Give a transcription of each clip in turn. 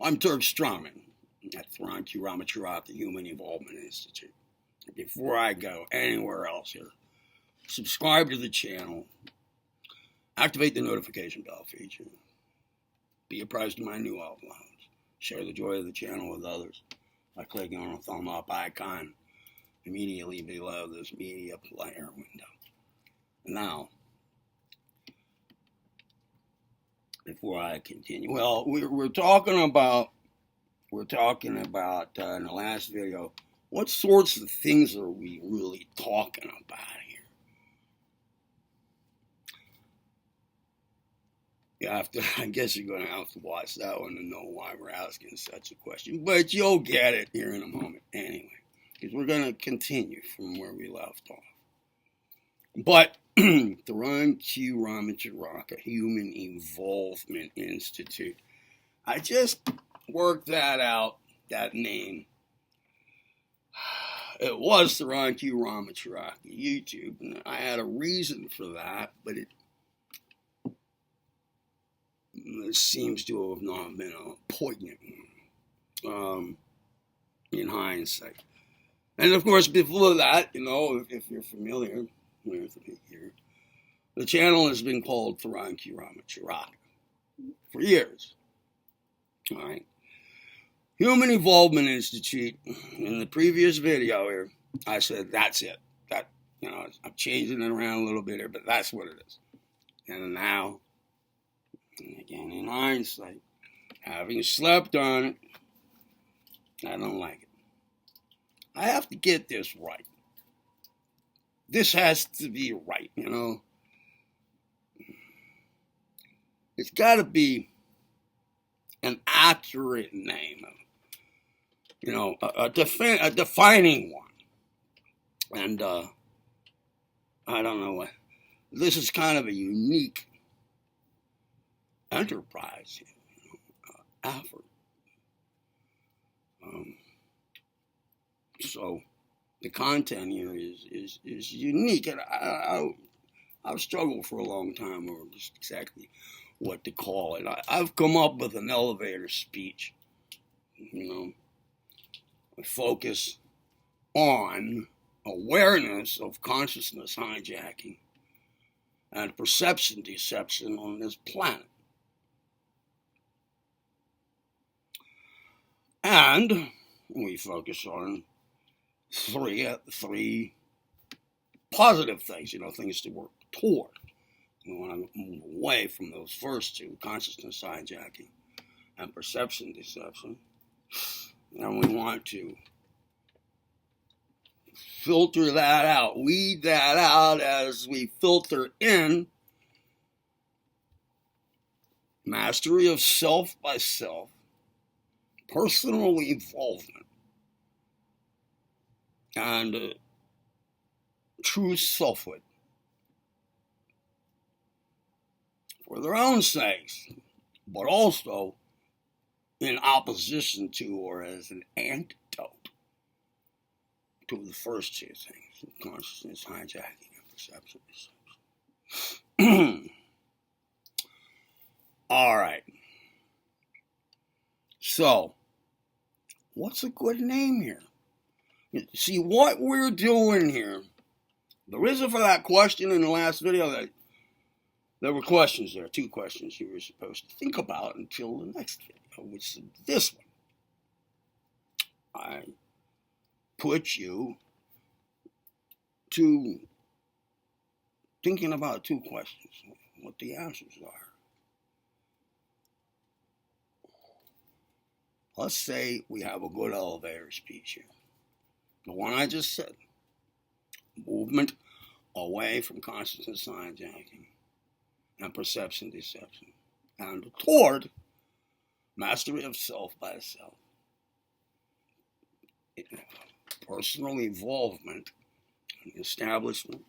I'm Dirk Strauman at Theron Q. Ramacharaka Human Involvement Institute. Before I go anywhere else here, subscribe to the channel, activate the notification bell feature, be apprised of my new uploads, share the joy of the channel with others by clicking on the thumb up icon immediately below this media player window. Now, before I continue, well, we're talking about in the last video, what sorts of things are we really talking about here? I guess you're going to have to watch that one to know why we're asking such a question, but you'll get it here in a moment anyway, because we're going to continue from where we left off. But Theron Q. Ramacharaka Human Involvement Institute, I just worked that out, that name. It was Theron Q. Ramacharaka YouTube, and I had a reason for that, but it seems to have not been a poignant one, in hindsight. And of course, before that, if you're familiar with me here, the channel has been called Theron Q. Ramacharaka for years. All right. Human Involvement Institute. In the previous video here, I said that's it. I'm changing it around a little bit here, but that's what it is. And now, again in hindsight, having slept on it, I don't like it. I have to get this right. This has to be right, It's got to be an accurate name, a defining one. And I don't know what. This is kind of a unique enterprise, effort. So the content here is unique, and I've struggled for a long time over just exactly what to call it. I've come up with an elevator speech, I focus on awareness of consciousness hijacking and perception deception on this planet. And we focus on three positive things, things to work toward. We want to move away from those first two, consciousness hijacking and perception deception. And we want to filter that out, weed that out as we filter in mastery of self by self, personal involvement, and true selfhood for their own sakes, but also in opposition to or as an antidote to the first two things, consciousness hijacking and perception deception. All right. So, what's a good name here? See, what we're doing here, the reason for that question in the last video, there were questions there, 2 questions you were supposed to think about until the next video, which is this one. I put you to thinking about 2 questions, what the answers are. Let's say we have a good elevator speech here. The one I just said. Movement away from consciousness hijacking and perception deception, and toward mastery of self by self. Personal involvement, establishment,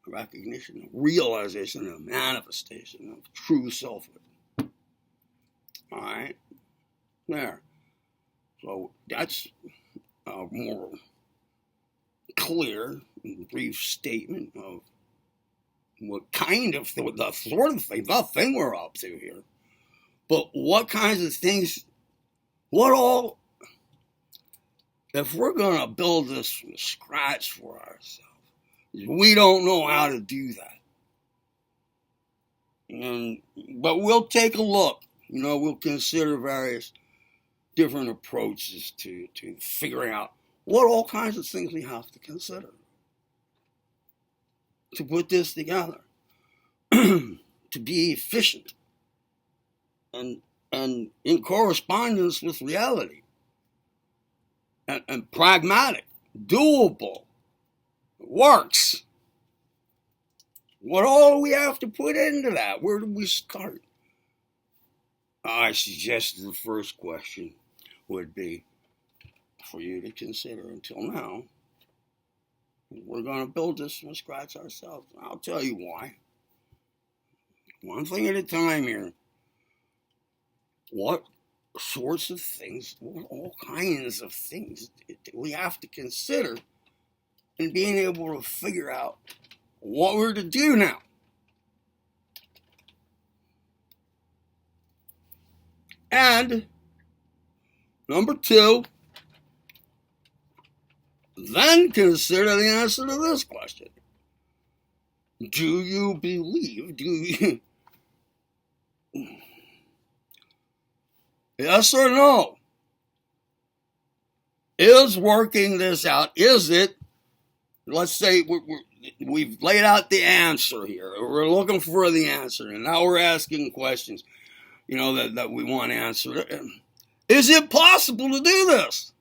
recognition, realization, and manifestation of true selfhood. All right? There. So that's a more clear and brief statement of what kind of the thing we're up to here. But what kinds of things What all, if we're going to build this from scratch for ourselves, we don't know how to do that. But we'll take a look. We'll consider various different approaches to figuring out what all kinds of things we have to consider to put this together, to be efficient and in correspondence with reality, and pragmatic, doable, works. What all do we have to put into that? Where do we start? I suggested the first question would be for you to consider. Until now, we're going to build this from scratch ourselves. I'll tell you why. One thing at a time here. What sorts of things, all kinds of things we have to consider in being able to figure out what we're to do now. And number two, then consider the answer to this question. Do you believe, yes or no? Is working this out, is it, let's say we've laid out the answer here. We're looking for the answer, and now we're asking questions, that we want answered. Is it possible to do this?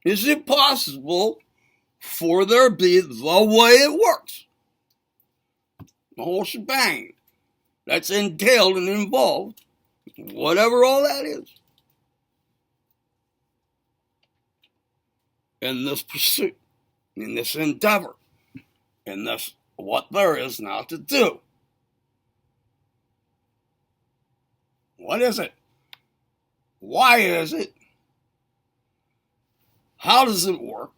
Is it possible for there be the way it works? The whole shebang that's entailed and involved, whatever all that is, in this pursuit, in this endeavor, in this what there is now to do. What is it? Why is it? How does it work?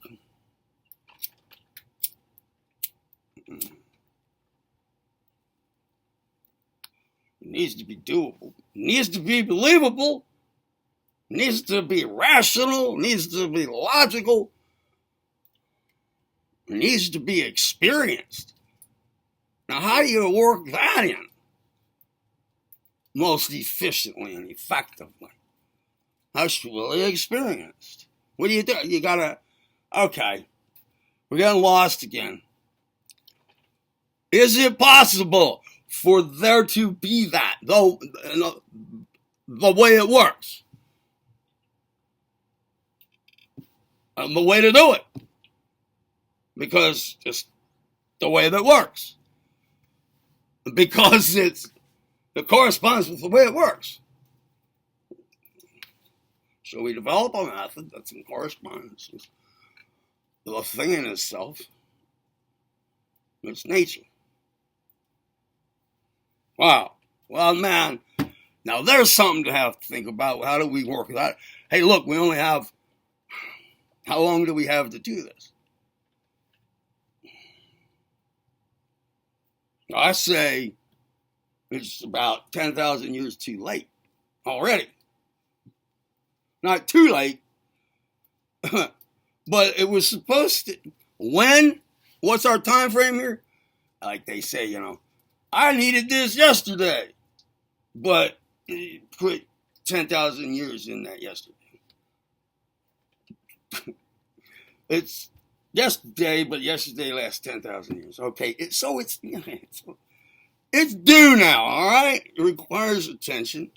It needs to be doable. It needs to be believable. It needs to be rational. It needs to be logical. It needs to be experienced. Now, how do you work that in most efficiently and effectively? That's really experienced. What do? You gotta, okay, we're getting lost again. Is it possible for there to be that, though, the way it works? And the way to do it. Because it's the way that works. Because it corresponds with the way it works. So we develop a method that's in correspondence with the thing in itself, its nature. Wow. Well, man, now there's something to have to think about. How do we work that? Hey, look, we only have, how long do we have to do this? I say it's about 10,000 years too late already. Not too late, but it was supposed to. When? What's our time frame here? Like they say, I needed this yesterday, but put 10,000 years in that yesterday. It's yesterday, but yesterday lasts 10,000 years. Okay, so it's due now, all right? It requires attention.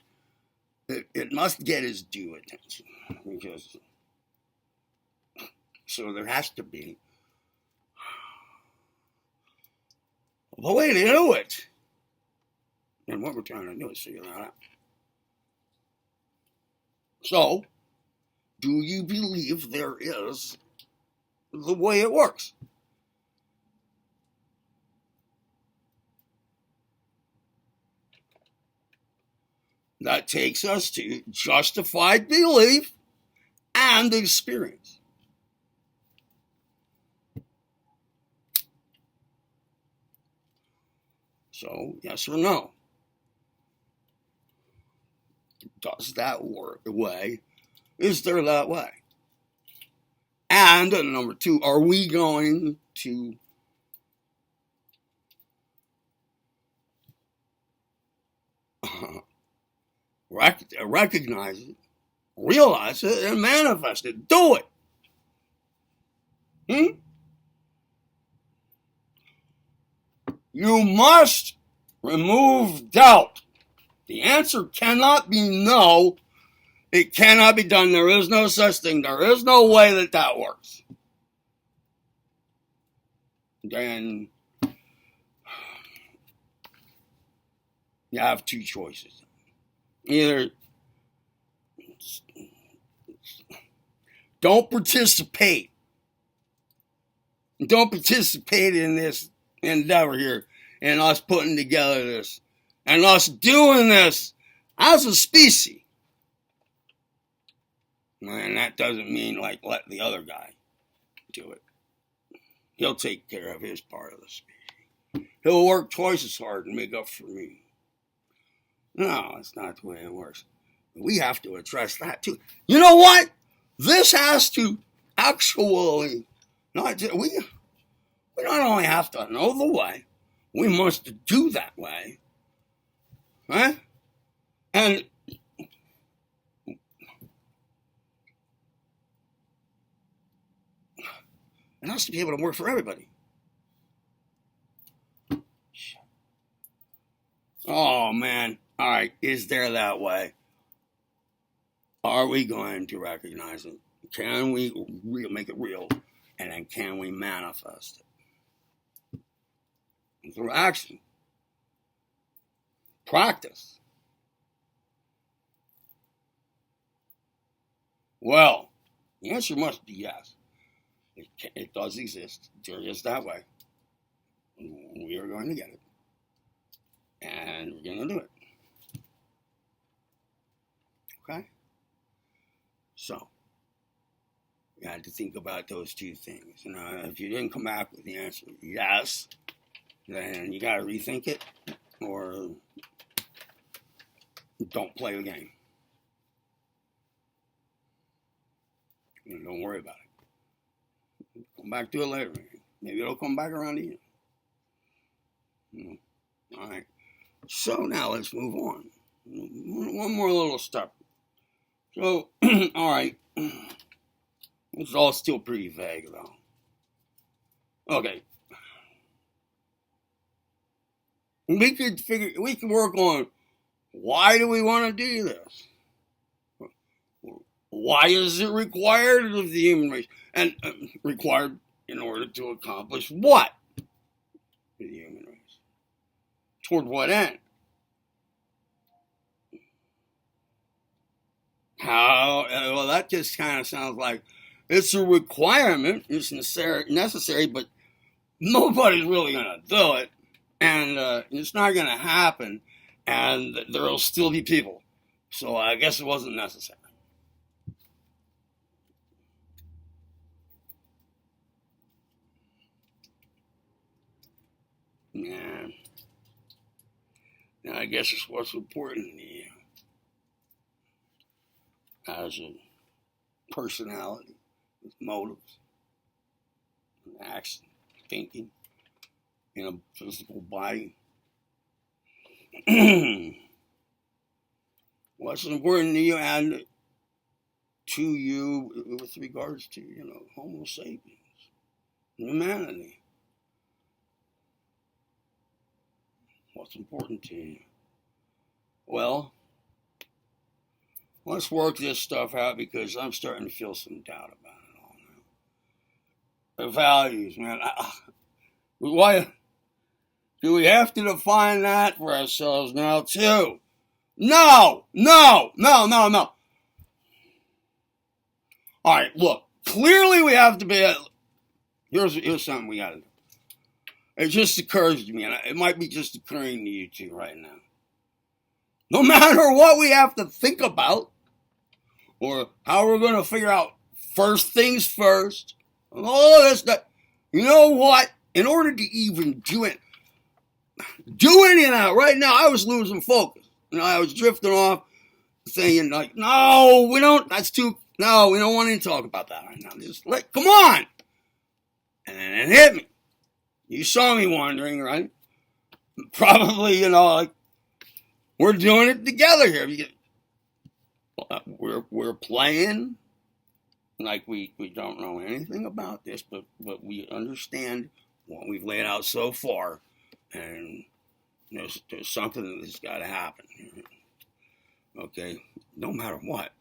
It must get its due attention. Because, so there has to be a way to do it. And what we're trying to do is figure that out. So, do you believe there is the way it works? That takes us to justified belief and experience. So, yes or no? Does that work the way? Is there that way? And number two, are we going to recognize it, realize it, and manifest it? Do it. You must remove doubt. The answer cannot be no. It cannot be done. There is no such thing. There is no way that that works. Then you have two choices. Either don't participate. Don't participate in this endeavor here and us putting together this and us doing this as a species. And that doesn't mean like let the other guy do it. He'll take care of his part of the species. He'll work twice as hard and make up for me. No, that's not the way it works. We have to address that too. You know what? This has to actually we not only have to know the way, we must do that way. Right? And it has to be able to work for everybody. Oh, man. All right. Is there that way? Are we going to recognize it? Can we make it real? And then can we manifest it? Through action. Practice. Well, the answer must be yes. It does exist. There is that way. We are going to get it. And we're going to do it. Okay? So, you had to think about those two things. If you didn't come back with the answer yes, then you got to rethink it or don't play the game. Don't worry about it. Come back to it later. Maybe it'll come back around to you. All right. So now let's move on. One more little step. So, all right. It's all still pretty vague, though. Okay. We could work on why do we want to do this? Why is it required of the human race? And required in order to accomplish what? The human race. Toward what end? How? Well, that just kind of sounds like it's a requirement. It's necessary, but nobody's really going to do it. And it's not going to happen. And there will still be people. So I guess it wasn't necessary. Yeah. Now I guess it's what's important to you as a personality, with motives, action, thinking, in a physical body. What's important to you and to you with regards to, Homo sapiens, humanity? What's important to you? Well, let's work this stuff out because I'm starting to feel some doubt about it all now. The values, man. Why do we have to define that for ourselves now, too? No. All right, look. Clearly we have to be... Here's something we got to do. It just occurs to me, and it might be just occurring to you two right now. No matter what we have to think about, or how we're going to figure out first things first, and all this stuff, you know what? In order to even do any of that, right now I was losing focus. I was drifting off, saying like, no, we don't. That's too. No, we don't want to talk about that right now. Just like, come on, and then it hit me. You saw me wandering, right? Probably, like we're doing it together here. We're playing like we don't know anything about this, but we understand what we've laid out so far, and there's something that's got to happen. Okay, no matter what,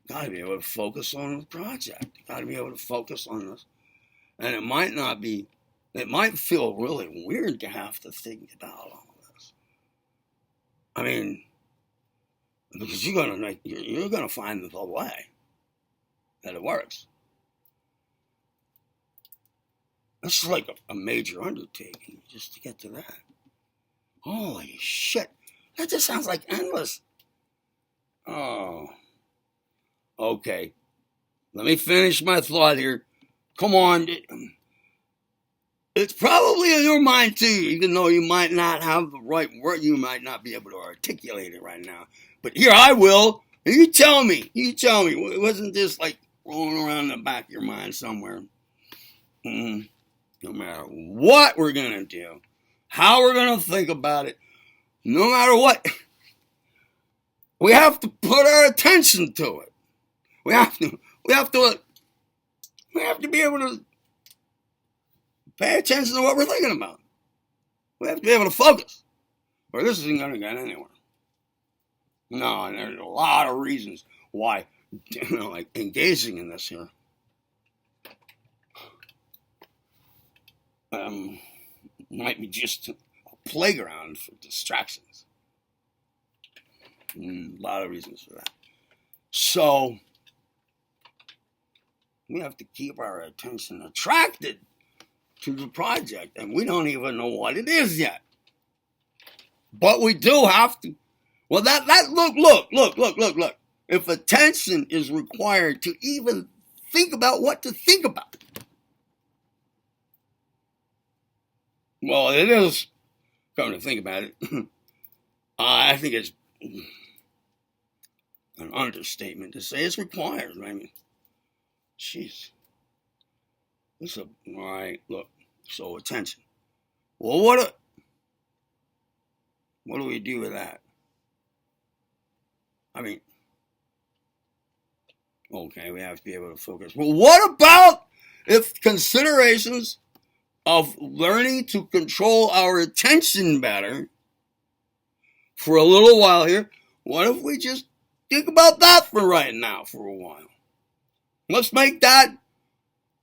got to be able to focus on the project. Got to be able to focus on this, and it might not be. It might feel really weird to have to think about all this. I mean, because you're gonna find the way that it works. This is like a major undertaking just to get to that. Holy shit! That just sounds like endless. Oh, okay. Let me finish my thought here. Come on. It's probably in your mind too, even though you might not have the right word, you might not be able to articulate it right now. But here I will, and you tell me. It wasn't just like rolling around in the back of your mind somewhere. No matter what we're going to do, how we're going to think about it, no matter what, we have to put our attention to it. We have to be able to pay attention to what we're thinking about. We have to be able to focus, or this isn't going to get anywhere. No, and there's a lot of reasons why, like engaging in this here, might be just a playground for distractions. A lot of reasons for that. So we have to keep our attention attracted to the project, and we don't even know what it is yet. But we do have to. Well, look. If attention is required to even think about what to think about, well, it is. Come to think about it, I think it's an understatement to say it's required. I mean, jeez. All right, look, so attention. Well, what do we do with that? I mean, okay, we have to be able to focus. Well, what about if considerations of learning to control our attention better for a little while here, what if we just think about that for right now for a while? Let's make that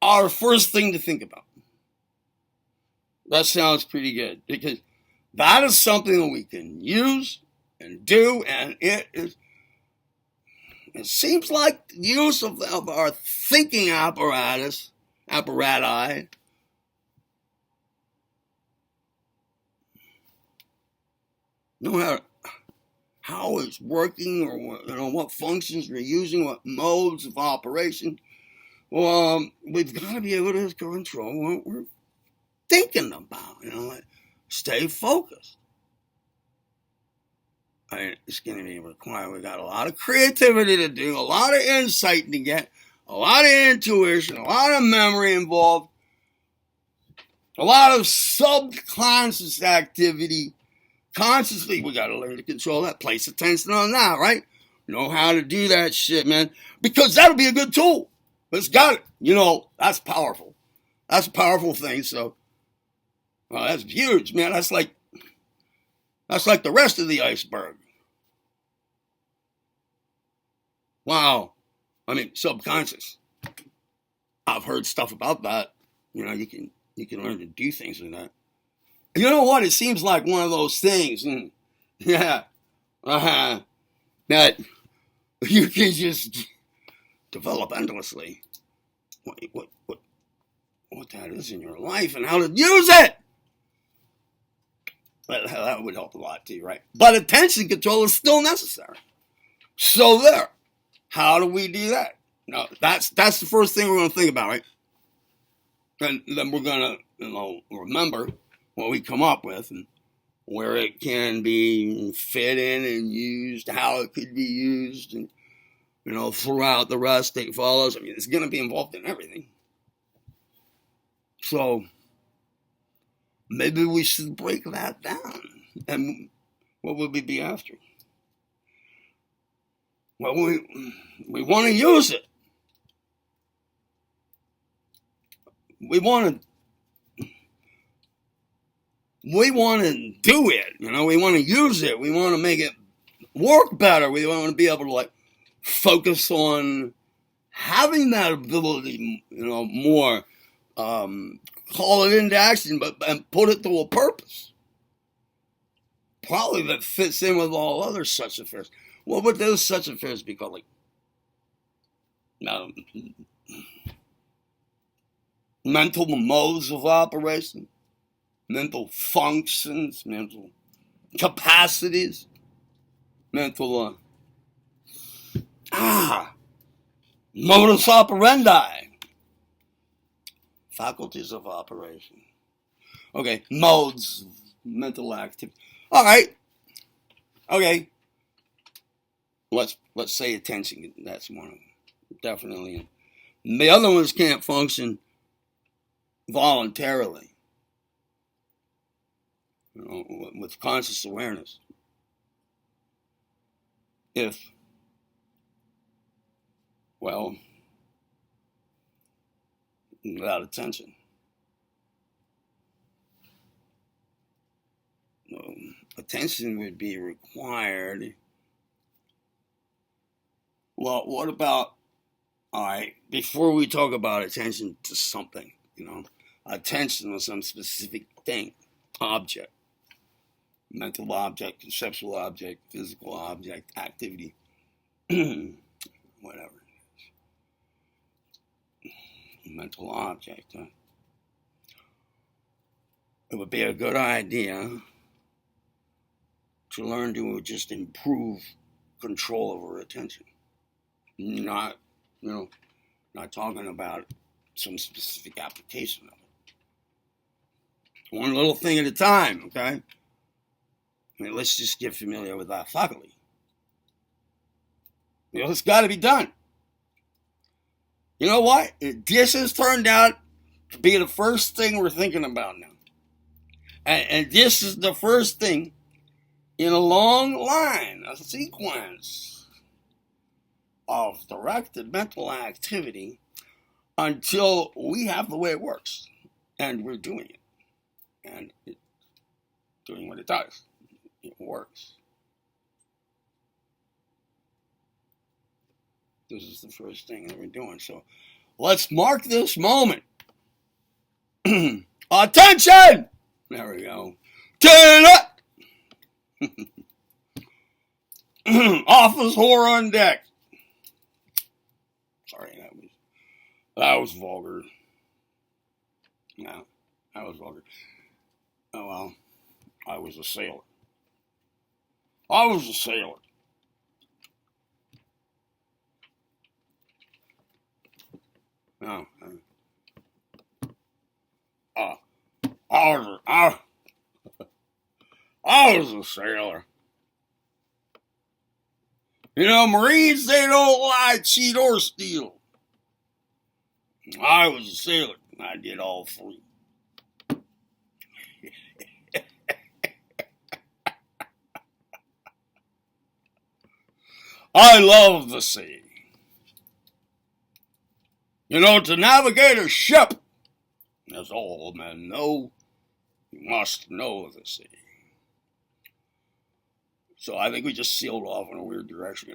our first thing to think about. That sounds pretty good, because that is something that we can use and do, and it seems like the use of our thinking apparati, no matter how it's working or what functions we're using, what modes of operation, well, we've got to be able to control what we're thinking about, like stay focused. It's going to be required. We got a lot of creativity to do, a lot of insight to get, a lot of intuition, a lot of memory involved, a lot of subconscious activity. Consciously, we got to learn to control that, place attention on that, right? Know how to do that shit, man, because that'll be a good tool. It's got it. That's powerful. That's a powerful thing. So, well, that's huge, man. That's like the rest of the iceberg. Wow. I mean, subconscious. I've heard stuff about that. You can learn to do things with that. You know what? It seems like one of those things. Yeah. That you can just develop endlessly. What that is in your life and how to use it. That would help a lot too, right? But attention control is still necessary. So there. How do we do that? No, that's the first thing we're going to think about, right? And then we're going to remember what we come up with, and where it can be fit in and used, how it could be used, and throughout the rest that follows. I mean, it's going to be involved in everything. So maybe we should break that down. And what would we be after? Well, we want to use it. We want to do it. We want to use it. We want to make it work better. We want to be able to focus on having that ability, more, call it into action, and put it to a purpose. Probably that fits in with all other such affairs. What would those such affairs be called? Mental modes of operation, mental functions, mental capacities, mental modus operandi, faculties of operation. Okay, modes of mental activity. All right. Okay. Let's say attention. That's one of them. Definitely. The other ones can't function voluntarily, with conscious awareness. Without attention. Attention would be required. Well, what about, all right, before we talk about attention to something, attention to some specific thing, object, mental object, conceptual object, physical object, activity, whatever it is. Mental object. It would be a good idea to learn to just improve control over attention. Not talking about some specific application of it. One little thing at a time, okay? Let's just get familiar with that faculty. It's got to be done. You know what? This has turned out to be the first thing we're thinking about now. And this is the first thing in a long line, a sequence of directed mental activity until we have the way it works. And we're doing it. And it's doing what it does. It works. This is the first thing that we're doing. So let's mark this moment. Attention! There we go. Turn up! Office whore on deck. Sorry, that was vulgar. No, that was vulgar. Oh well, I was a sailor. No, I was a sailor. Marines, they don't lie, cheat, or steal. I was a sailor. I did all three. I love the sea. To navigate a ship, as all men know, you must know the sea. So I think we just sealed off in a weird direction.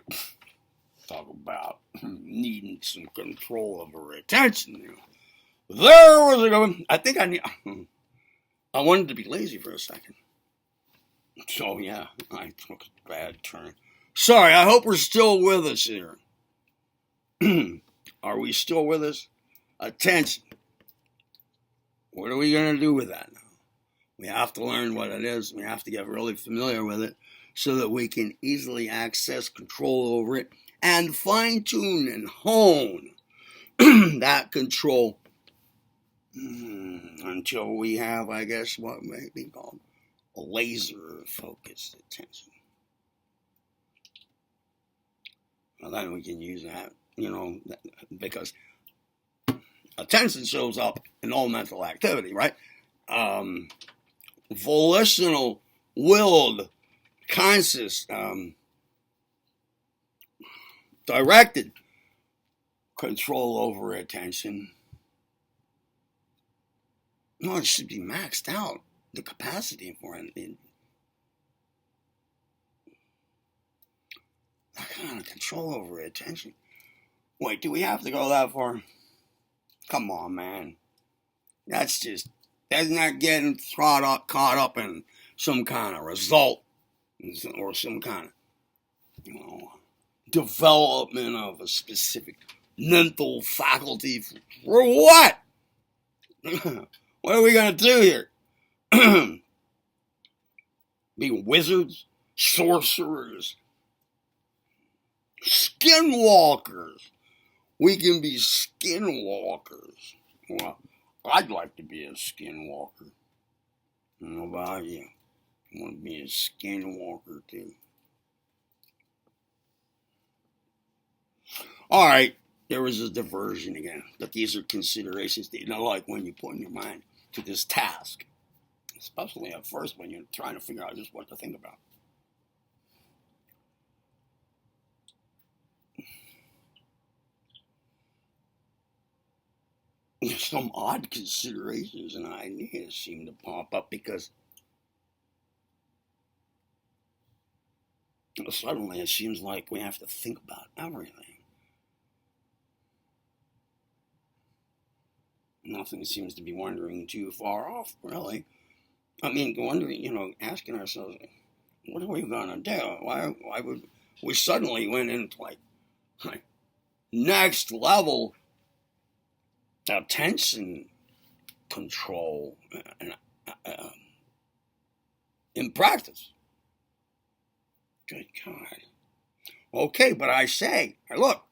Talk about needing some control of our attention. There was a going. I think I wanted to be lazy for a second. So yeah, I took a bad turn. Sorry, I hope we're still with us here. Are we still with us? Attention. What are we going to do with that now? We have to learn what it is. We have to get really familiar with it so that we can easily access control over it and fine-tune and hone that control until we have, I guess, what may be called laser focused attention. Well, then we can use that, because attention shows up in all mental activity, right? Volitional, willed, conscious, directed control over attention. No, it should be maxed out. The capacity for it. That kind of control over attention. Wait, do we have to go that far? Come on, man. That's not getting caught up in some kind of result or some kind of, development of a specific mental faculty. For what? What are we going to do here? Be wizards, sorcerers, skinwalkers. We can be skinwalkers. Well, I'd like to be a skinwalker. I don't know about you. I want to be a skinwalker too. All right, there was a diversion again. But these are considerations that like when you put in your mind to this task. Especially at first when you're trying to figure out just what to think about. Some odd considerations and ideas seem to pop up because suddenly it seems like we have to think about everything. Nothing seems to be wandering too far off, really. I mean, wondering, asking ourselves, what are we gonna do? Why would we suddenly went into like next level attention control in practice? Good God. Okay, but I say, look,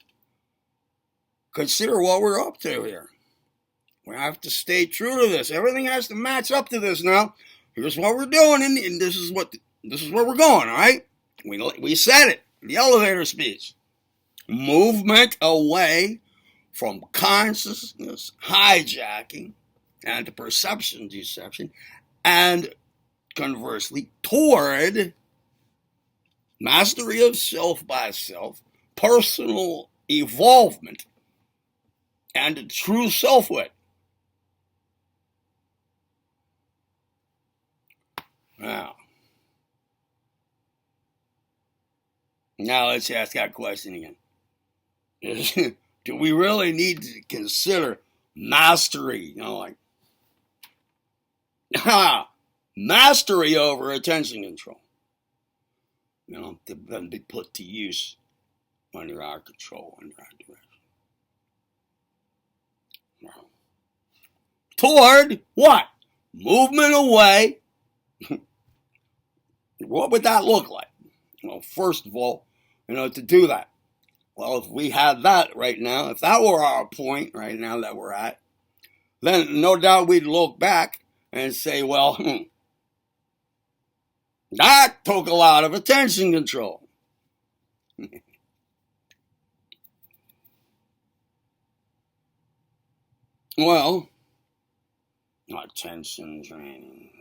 consider what we're up to here. We have to stay true to this. Everything has to match up to this now. Here's what we're doing, and this is where we're going, all right? We said it, the elevator speech. Movement away from consciousness hijacking and perception deception, and conversely, toward mastery of self by self, personal evolvement, and true selfhood. Now let's ask that question again. Do we really need to consider mastery? Mastery over attention control. To be put to use under our control, under our direction. Toward what? Movement away. What would that look like? Well, first of all, to do that. Well, if we had that right now, if that were our point right now that we're at, then no doubt we'd look back and say, well, that took a lot of attention control. Well, attention training.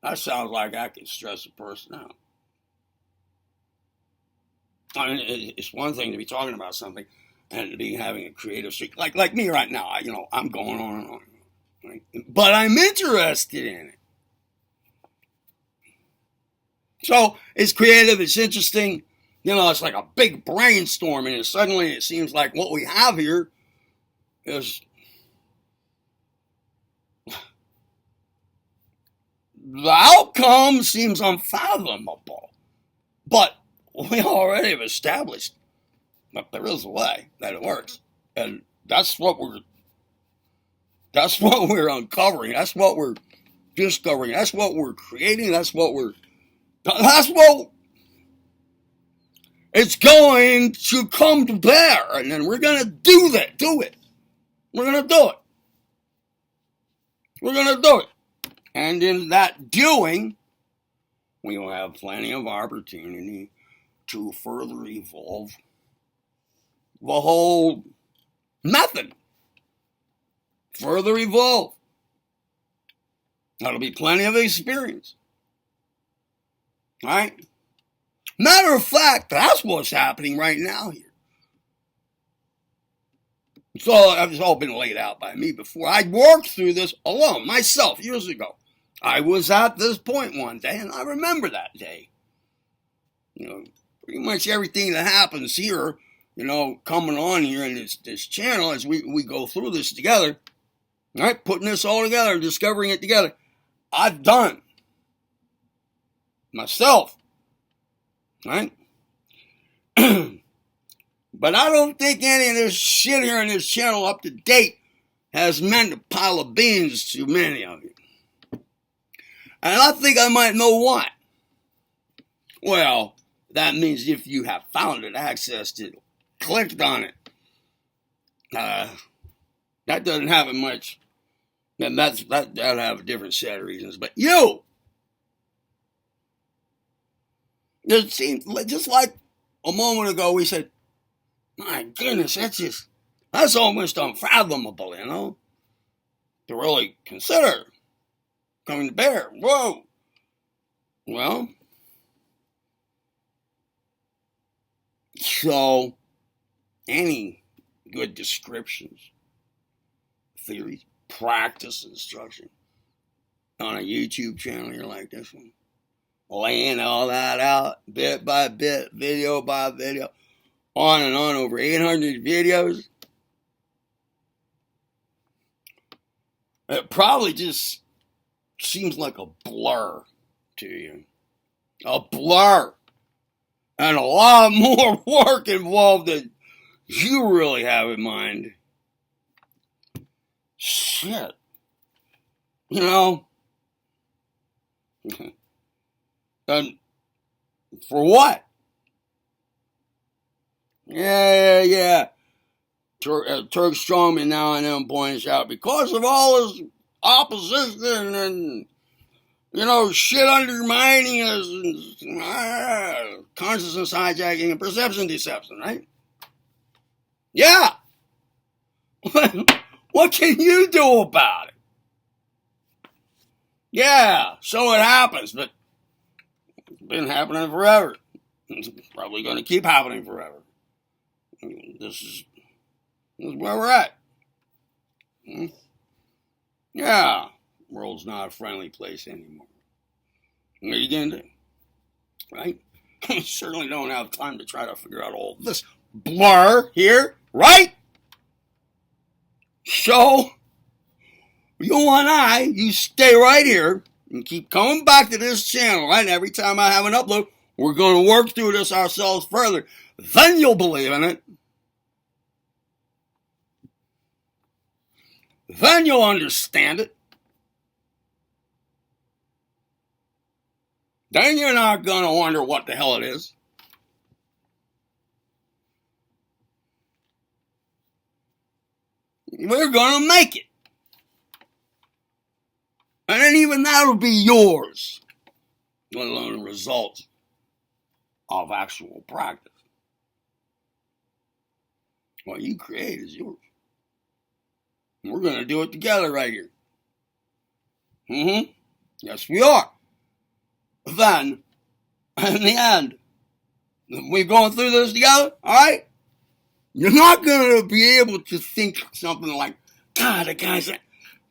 That sounds like I could stress a person out. I mean, it's one thing to be talking about something and to be having a creative streak. Like me right now, I'm going on and on. Right? But I'm interested in it. So it's creative, it's interesting. It's like a big brainstorming, and suddenly it seems like what we have here is the outcome seems unfathomable. But we already have established that there is a way that it works. And that's what we're uncovering. That's what we're discovering. That's what we're creating. That's what it's going to come to bear. And then we're going to do it. We're going to do it. We're going to do it. And in that doing, we will have plenty of opportunity to further evolve the whole method. Further evolve. That'll be plenty of experience. All right? Matter of fact, that's what's happening right now here. It's all been laid out by me before. I worked through this alone, myself, years ago. I was at this point one day, and I remember that day. You know, pretty much everything that happens here, you know, coming on here in this channel as we go through this together, all right, putting this all together, discovering it together, I've done myself, right? But I don't think any of this shit here in this channel up to date has meant a pile of beans to many of you. And I think I might know why. Well, that means if you have found it, accessed it, clicked on it, that doesn't have it much. And that'll have a different set of reasons. But you, it seems just like a moment ago we said, my goodness, that's almost unfathomable, you know, to really consider coming to bear. Whoa. Well, so any good descriptions, theories, practice, instruction on a YouTube channel here like this one, laying all that out bit by bit, video by video, on and on, over 800 videos. It probably just seems like a blur to you. A blur. And a lot more work involved than you really have in mind. Shit. You know? And for what? Yeah. Turk Strongman now and then points out, because of all his opposition and, you know, shit undermining his consciousness hijacking and perception deception, right? Yeah. What can you do about it? Yeah, so it happens, but it's been happening forever. It's probably going to keep happening forever. This is where we're at. Yeah, world's not a friendly place anymore. What are you going to do? Right? You certainly don't have time to try to figure out all this blur here, right? So, you and you stay right here and keep coming back to this channel, right? And every time I have an upload, we're going to work through this ourselves further. Then you'll believe in it. Then you'll understand it. Then you're not going to wonder what the hell it is. We're going to make it. And then even that'll be yours, let alone the results of actual practice. What you create is yours. And we're going to do it together right here. Yes, we are. Then, in the end, we're going through this together, all right? You're not going to be able to think something like, God, the guy's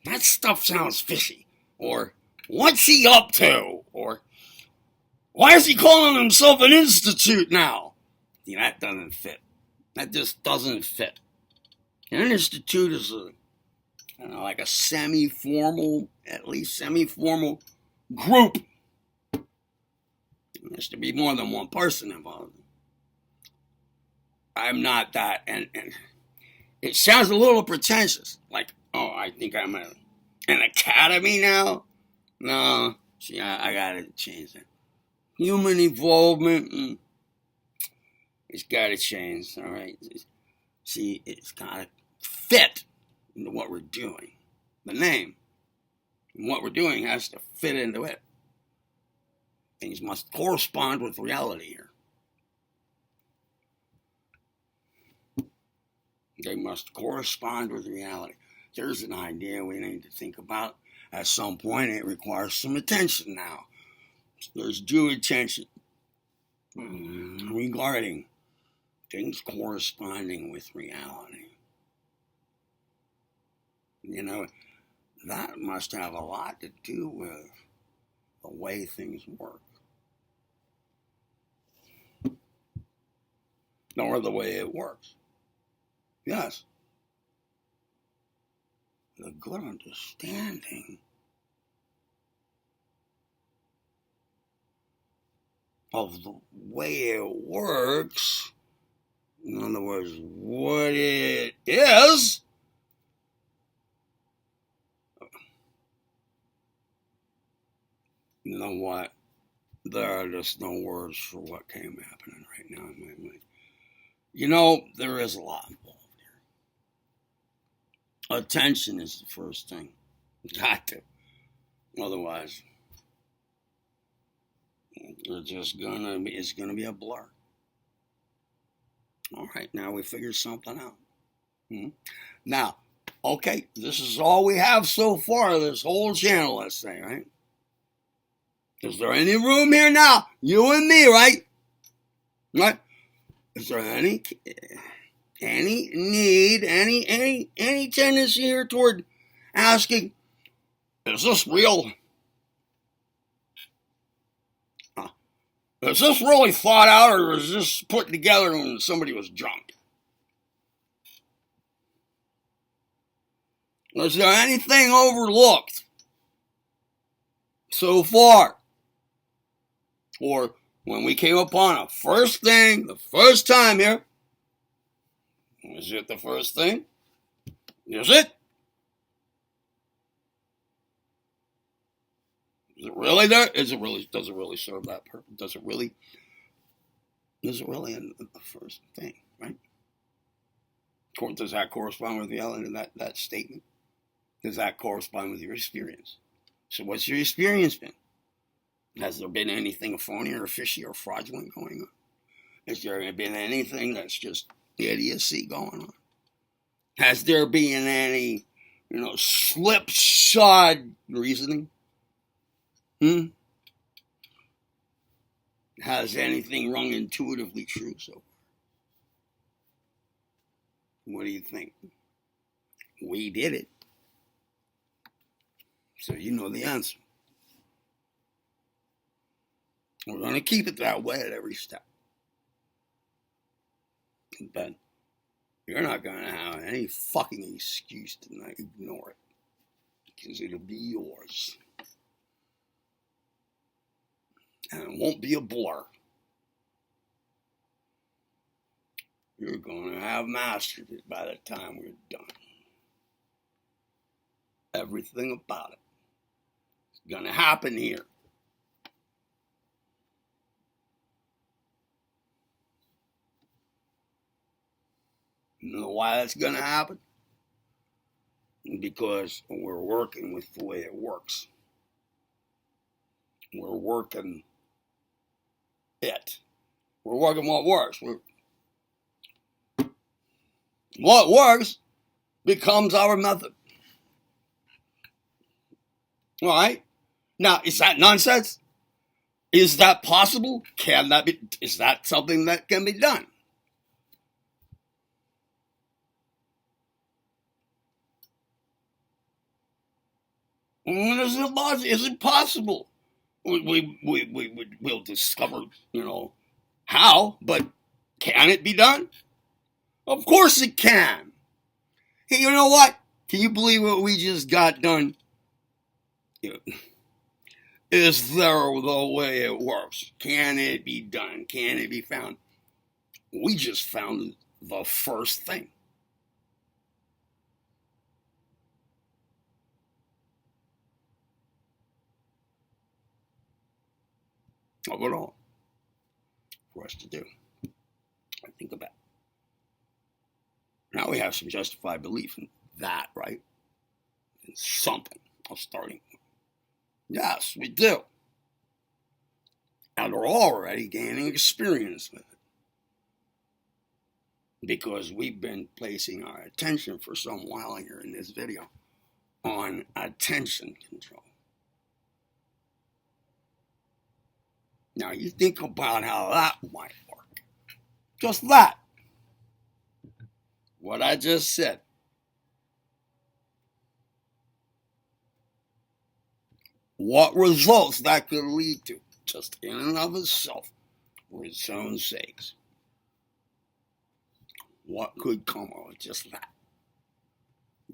that stuff sounds fishy. Or, what's he up to? Or, why is he calling himself an institute now? See, that doesn't fit. That just doesn't fit. An institute is like a semi-formal, at least semi-formal group. There has to be more than one person involved. I'm not that, and it sounds a little pretentious. Like, oh, I think I'm an academy now? No, see, I gotta change that. Human involvement, it's gotta change, all right? See, it's gotta fit into what we're doing. The name. And what we're doing has to fit into it. Things must correspond with reality here. They must correspond with reality. There's an idea we need to think about. At some point, it requires some attention now. There's due attention regarding things corresponding with reality. You know, that must have a lot to do with the way things work. Or the way it works. Yes. The good understanding of the way it works, in other words, what it is, you know what? There are just no words for what came happening right now in my mind. You know, there is a lot involved here. Attention is the first thing. Got to. Otherwise, it's gonna be a blur. All right, now we figured something out. Now, okay, this is all we have so far, this whole channel, let's say, right? Is there any room here now? You and me, right? Right? Is there any need, any tendency here toward asking, is this real? Is this really thought out, or is this put together when somebody was drunk? Is there anything overlooked so far? Or when we came upon a first thing, the first time here, is it the first thing? Is it? Is it really there? Does it really serve that purpose? Is it really the first thing, right? Does that correspond with reality, that statement? Does that correspond with your experience? So what's your experience been? Has there been anything phony or fishy or fraudulent going on? Has there been anything that's just idiocy going on? Has there been any, slipshod reasoning? Has anything rung intuitively true so far? What do you think? We did it. So you know the answer. We're going to keep it that way at every step. But you're not going to have any fucking excuse to not ignore it. Because it'll be yours. And it won't be a blur. You're going to have mastered it by the time we're done. Everything about it is going to happen here. You know why that's going to happen? Because we're working with the way it works. We're working it. We're working what works. What works becomes our method. All right? Now, is that nonsense? Is that possible? Is that something that can be done? Is it possible? We'll discover, how, but can it be done? Of course it can. Hey, you know what? Can you believe what we just got done? Is there the way it works? Can it be done? Can it be found? We just found the first thing. Of it all for us to do. Think about it. Now we have some justified belief in that, right? In something, a starting point. Yes, we do. And we're already gaining experience with it. Because we've been placing our attention for some while here in this video on attention control. Now you think about how that might work. Just that. What I just said. What results that could lead to, just in and of itself, for its own sakes. What could come of just that?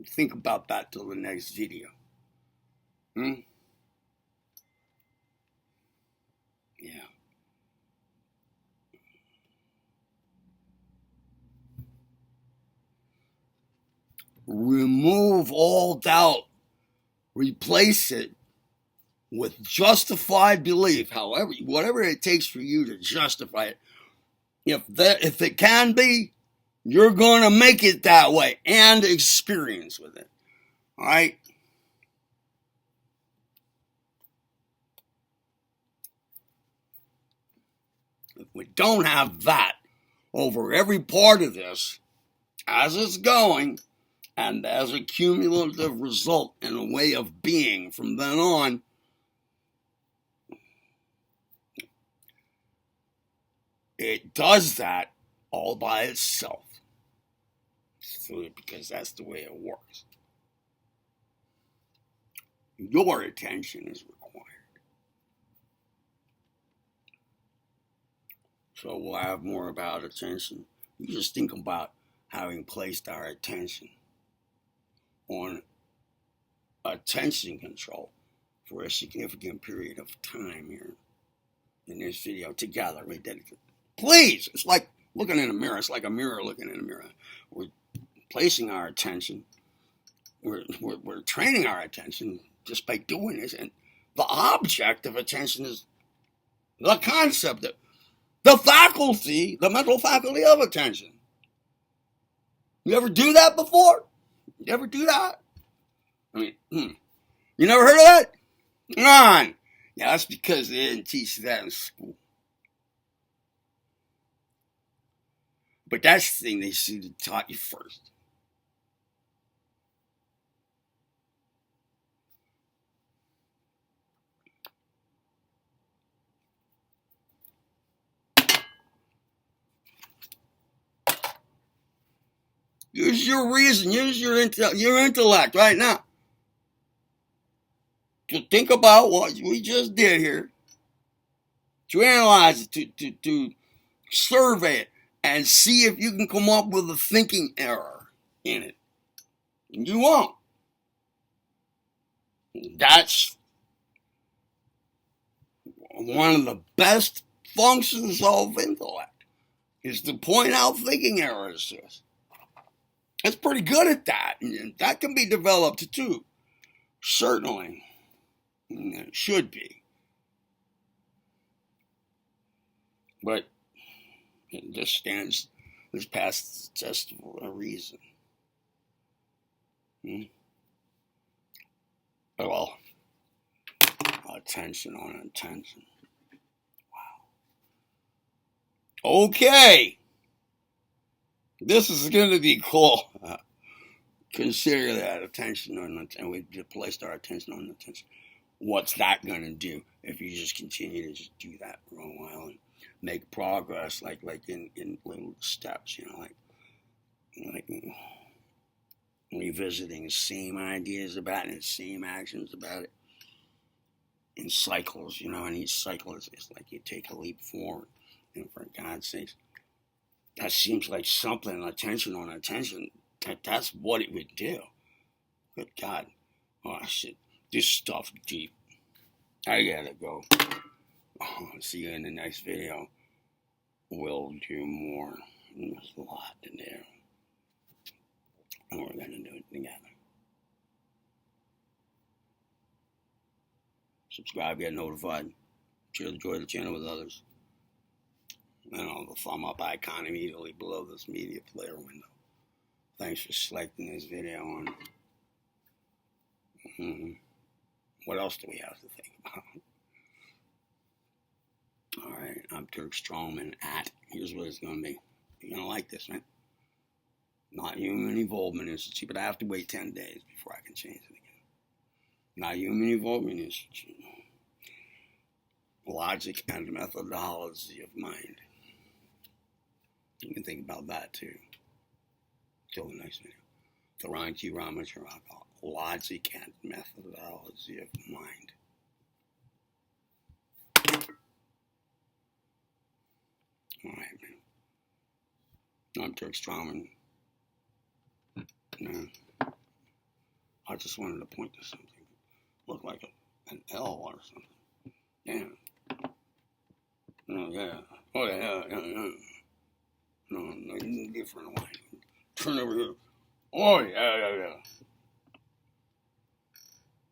Think about that till the next video. Yeah. Remove all doubt. Replace it with justified belief. However, whatever it takes for you to justify it. If it can be, you're going to make it that way and experience with it. All right? If we don't have that over every part of this, as it's going, and as a cumulative result and a way of being from then on, it does that all by itself. Because that's the way it works. Your attention is required. So we'll have more about attention. You just think about having placed our attention on attention control for a significant period of time here in this video together. Please, it's like looking in a mirror. It's like a mirror looking in a mirror. We're placing our attention. We're training our attention just by doing this. And the object of attention is the concept of the faculty, the mental faculty of attention. You ever do that before? You ever do that? I mean, you never heard of that? Come on. Yeah, that's because they didn't teach that in school. But that's the thing they should have taught you first. Use your reason. Use your intellect right now. To think about what we just did here. To analyze it. To survey it. And see if you can come up with a thinking error in it. You won't. That's one of the best functions of intellect, is to point out thinking errors to us. It's pretty good at that, and that can be developed too. Certainly. It should be. But it just stands this past the test for a reason. Well, attention on attention. Wow. Okay. This is going to be cool. Consider that attention on attention. We just placed our attention on attention. What's that going to do if you just continue to just do that for a while and make progress, like in little steps, like revisiting the same ideas about it, and same actions about it in cycles, and each cycle is like you take a leap forward, and for God's sakes, that seems like something, attention on attention, that's what it would do. Good God. Oh, shit. This stuff's deep. I gotta go. See you in the next video. We'll do more. There's a lot in there. And we're gonna do it together. Subscribe, get notified. Share the channel with others. And the thumb up icon immediately below this media player window. Thanks for selecting this video on What else do we have to think about? All right, I'm Turk Strawman at. Here's what it's going to be. You're going to like this, right? Not Human Involvement Institute, but I have to wait 10 days before I can change it again. Not Human Involvement Institute. Logic and methodology of mind. You can think about that too. Till the next video. Theron Q. Ramacharaka. Logic and methodology of mind. All right, man. I'm Turk Strawman. No. I just wanted to point to something. Looked like an L or something. Damn. Oh, yeah. Oh, yeah. No, different line. Turn over here. Oh, yeah.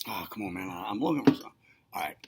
Oh, come on, man. I'm looking for something. All right.